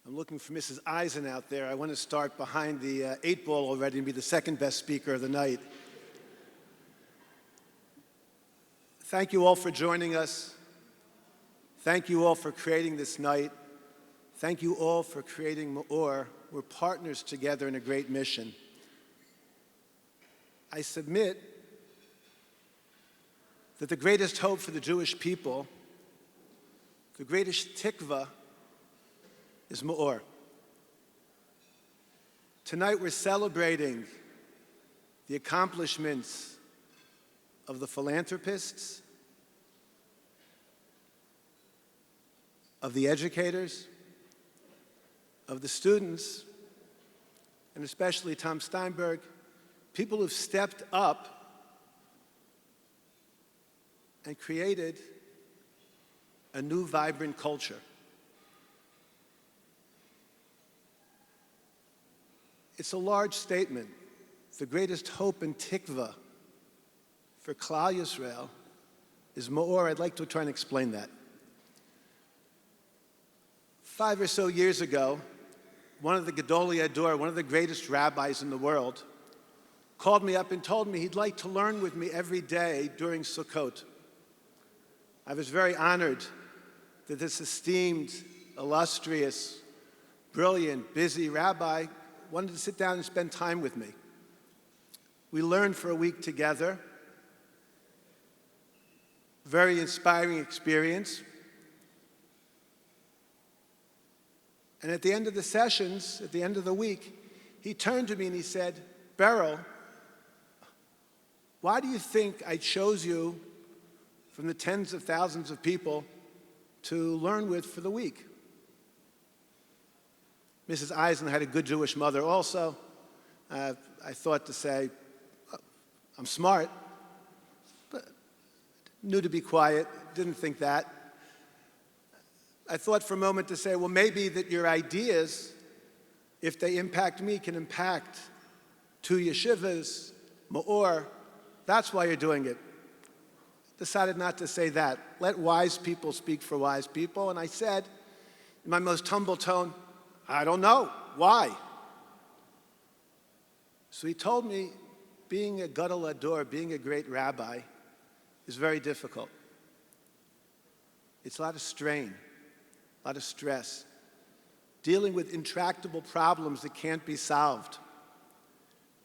I'm looking for Mrs. Eisen out there. I want to start behind the 8-ball already and be the second best speaker of the night. Thank you all for joining us. Thank you all for creating this night. Thank you all for creating MEOR. We're partners together in a great mission. I submit that the greatest hope for the Jewish people, the greatest tikva, is MEOR. Tonight we're celebrating the accomplishments of the philanthropists, of the educators, of the students, and especially Tom Steinberg, people who've stepped up and created a new vibrant culture. It's a large statement. The greatest hope and tikva for Klal Yisrael is MEOR. I'd like to try and explain that. 5 or so years ago, one of the Gedolei Ador, one of the greatest rabbis in the world, called me up and told me he'd like to learn with me every day during Sukkot. I was very honored that this esteemed, illustrious, brilliant, busy rabbi wanted to sit down and spend time with me. We learned for a week together. Very inspiring experience. And at the end of the sessions, at the end of the week, he turned to me and he said, "Beryl, why do you think I chose you from the tens of thousands of people to learn with for the week?" Mrs. Eisen had a good Jewish mother also. I thought to say, I'm smart, but knew to be quiet, didn't think that. I thought for a moment to say, well, maybe that your ideas, if they impact me, can impact 2 yeshivas, MEOR. That's why you're doing it. Decided not to say that. Let wise people speak for wise people. And I said, in my most humble tone, I don't know. Why? So he told me being a Gadol Ador, being a great rabbi, is very difficult. It's a lot of strain, a lot of stress, dealing with intractable problems that can't be solved.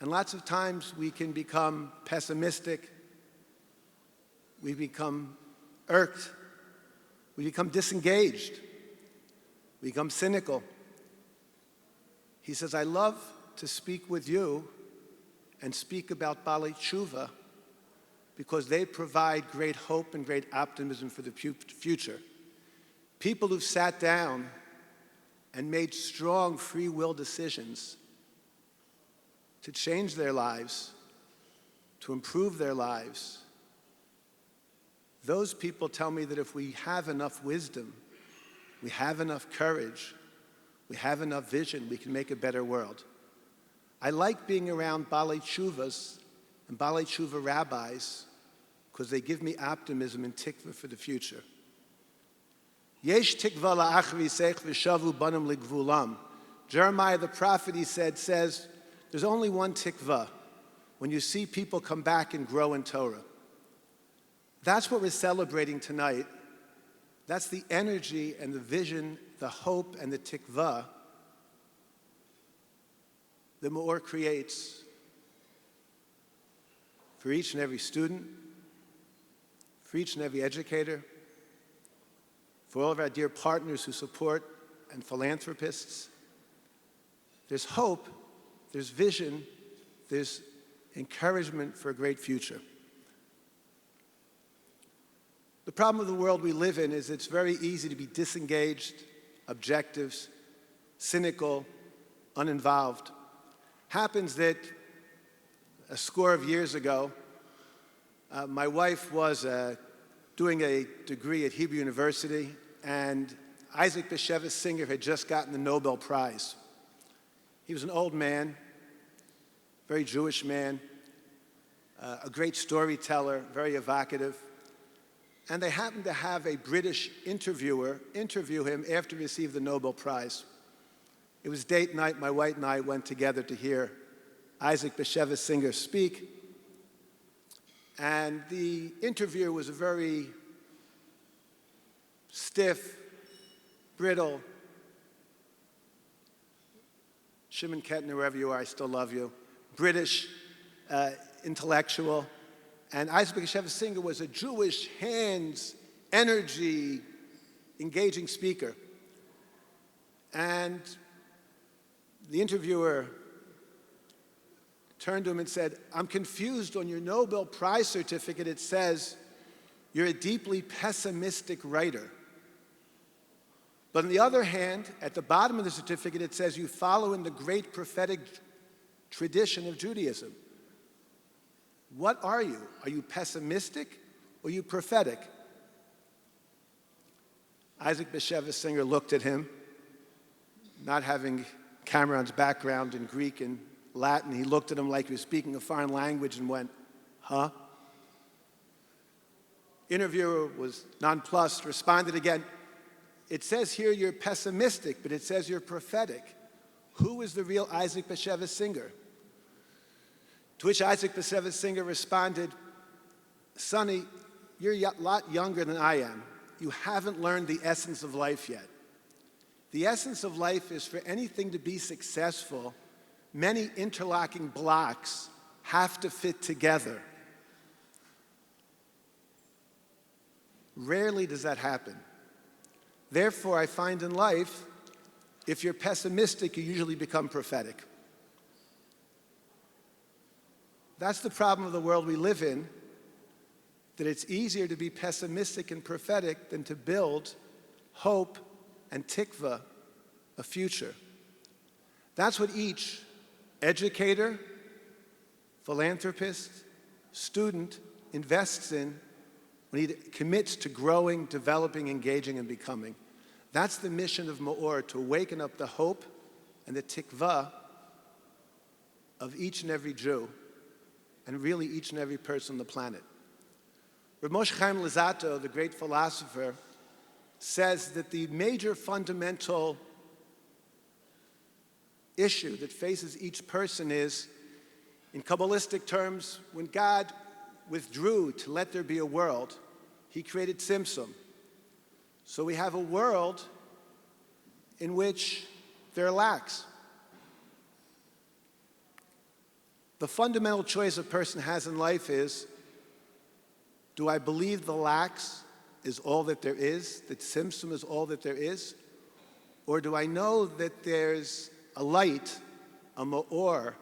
And lots of times we can become pessimistic, we become irked, we become disengaged, we become cynical. He says, I love to speak with you and speak about Balei Tshuva because they provide great hope and great optimism for the future. People who've sat down and made strong free will decisions to change their lives, to improve their lives. Those people tell me that if we have enough wisdom, we have enough courage, we have enough vision, we can make a better world. I like being around Balei Tshuvas and Balei Tshuva rabbis because they give me optimism and tikva for the future. Yesh tikva la'achri seich v'shavu banim ligvulam. Jeremiah the prophet, he says, there's only one tikva, when you see people come back and grow in Torah. That's what we're celebrating tonight. That's the energy and the vision, the hope and the tikva that MEOR creates for each and every student, for each and every educator, for all of our dear partners who support and philanthropists. There's hope, there's vision, there's encouragement for a great future. The problem of the world we live in is it's very easy to be disengaged, objective, cynical, uninvolved. Happens that a score of years ago, my wife was doing a degree at Hebrew University, and Isaac Bashevis Singer had just gotten the Nobel Prize. He was an old man, very Jewish man, a great storyteller, very evocative. And they happened to have a British interviewer interview him after he received the Nobel Prize. It was date night. My wife and I went together to hear Isaac Bashevis Singer speak. And the interviewer was a very stiff, brittle, Shimon Kettner, wherever you are, I still love you, British intellectual. And Isaac Bashevis Singer was a Jewish, hands, energy, engaging speaker. And the interviewer turned to him and said, "I'm confused. On your Nobel Prize certificate, it says you're a deeply pessimistic writer. But on the other hand, at the bottom of the certificate, it says you follow in the great prophetic tradition of Judaism. What are you? Are you pessimistic or are you prophetic?" Isaac Bashevis Singer looked at him, not having Cameron's background in Greek and Latin. He looked at him like he was speaking a foreign language and went, "Huh?" Interviewer was nonplussed, responded again, "It says here you're pessimistic, but it says you're prophetic. Who is the real Isaac Bashevis Singer?" To which Isaac Bashevis Singer responded, "Sonny, you're a lot younger than I am. You haven't learned the essence of life yet. The essence of life is for anything to be successful, many interlocking blocks have to fit together. Rarely does that happen. Therefore, I find in life, if you're pessimistic, you usually become prophetic." That's the problem of the world we live in, that it's easier to be pessimistic and prophetic than to build hope and tikva, a future. That's what each educator, philanthropist, student invests in when he commits to growing, developing, engaging, and becoming. That's the mission of MEOR, to awaken up the hope and the tikva of each and every Jew, and really each and every person on the planet. Rabbi Moshe Chaim Luzzatto, the great philosopher, says that the major fundamental issue that faces each person is, in Kabbalistic terms, when God withdrew to let there be a world, he created Tzimtzum. So we have a world in which there are lacks. The fundamental choice a person has in life is, do I believe the lacks is all that there is, that Tzimtzum is all that there is? Or do I know that there's a light, a MEOR,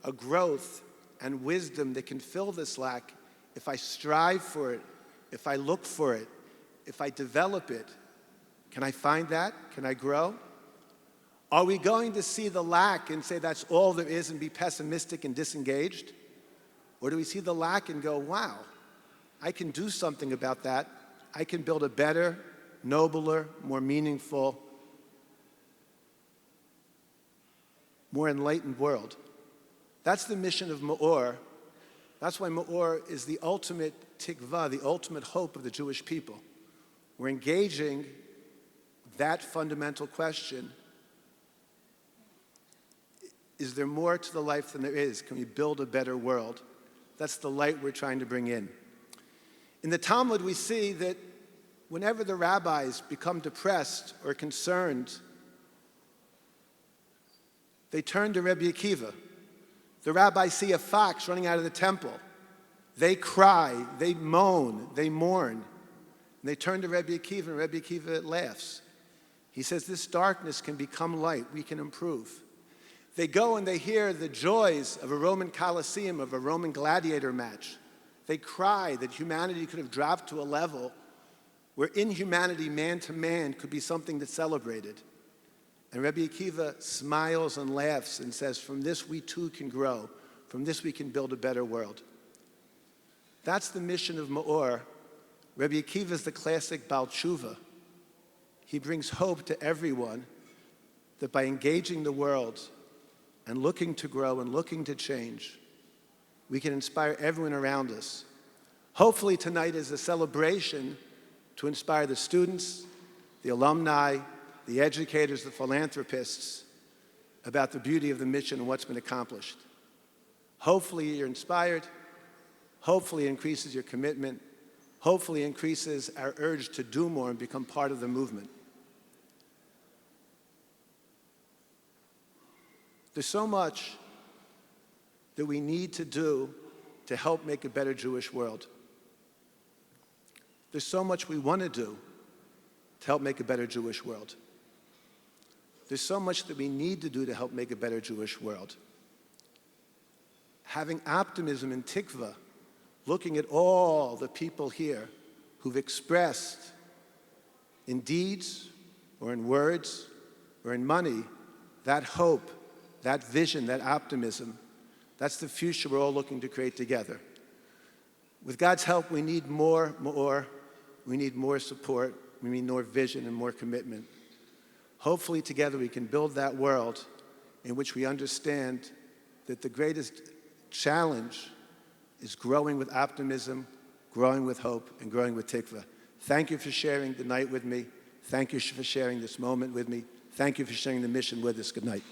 a growth and wisdom that can fill this lack if I strive for it, if I look for it, if I develop it? Can I find that? Can I grow? Are we going to see the lack and say that's all there is and be pessimistic and disengaged? Or do we see the lack and go, wow, I can do something about that. I can build a better, nobler, more meaningful, more enlightened world? That's the mission of MEOR. That's why MEOR is the ultimate tikva, the ultimate hope of the Jewish people. We're engaging that fundamental question. Is there more to the life than there is? Can we build a better world? That's the light we're trying to bring in. In the Talmud, we see that whenever the rabbis become depressed or concerned, they turn to Rabbi Akiva. The rabbis see a fox running out of the temple. They cry, they moan, they mourn. And they turn to Rabbi Akiva, and Rabbi Akiva laughs. He says, this darkness can become light. We can improve. They go and they hear the joys of a Roman Colosseum, of a Roman gladiator match. They cry that humanity could have dropped to a level where inhumanity, man to man, could be something that's celebrated. And Rabbi Akiva smiles and laughs and says, from this we too can grow. From this we can build a better world. That's the mission of MEOR. Rabbi Akiva is the classic Baal Tshuva. He brings hope to everyone that by engaging the world and looking to grow and looking to change, we can inspire everyone around us. Hopefully tonight is a celebration to inspire the students, the alumni, the educators, the philanthropists, about the beauty of the mission and what's been accomplished. Hopefully you're inspired. Hopefully it increases your commitment. Hopefully it increases our urge to do more and become part of the movement. There's so much that we need to do to help make a better Jewish world. There's so much we want to do to help make a better Jewish world. There's so much that we need to do to help make a better Jewish world. Having optimism and tikva, looking at all the people here who've expressed in deeds or in words or in money that hope, that vision, that optimism, that's the future we're all looking to create together. With God's help, we need more. We need more support. We need more vision and more commitment. Hopefully together we can build that world in which we understand that the greatest challenge is growing with optimism, growing with hope, and growing with tikva. Thank you for sharing the night with me. Thank you for sharing this moment with me. Thank you for sharing the mission with us. Good night.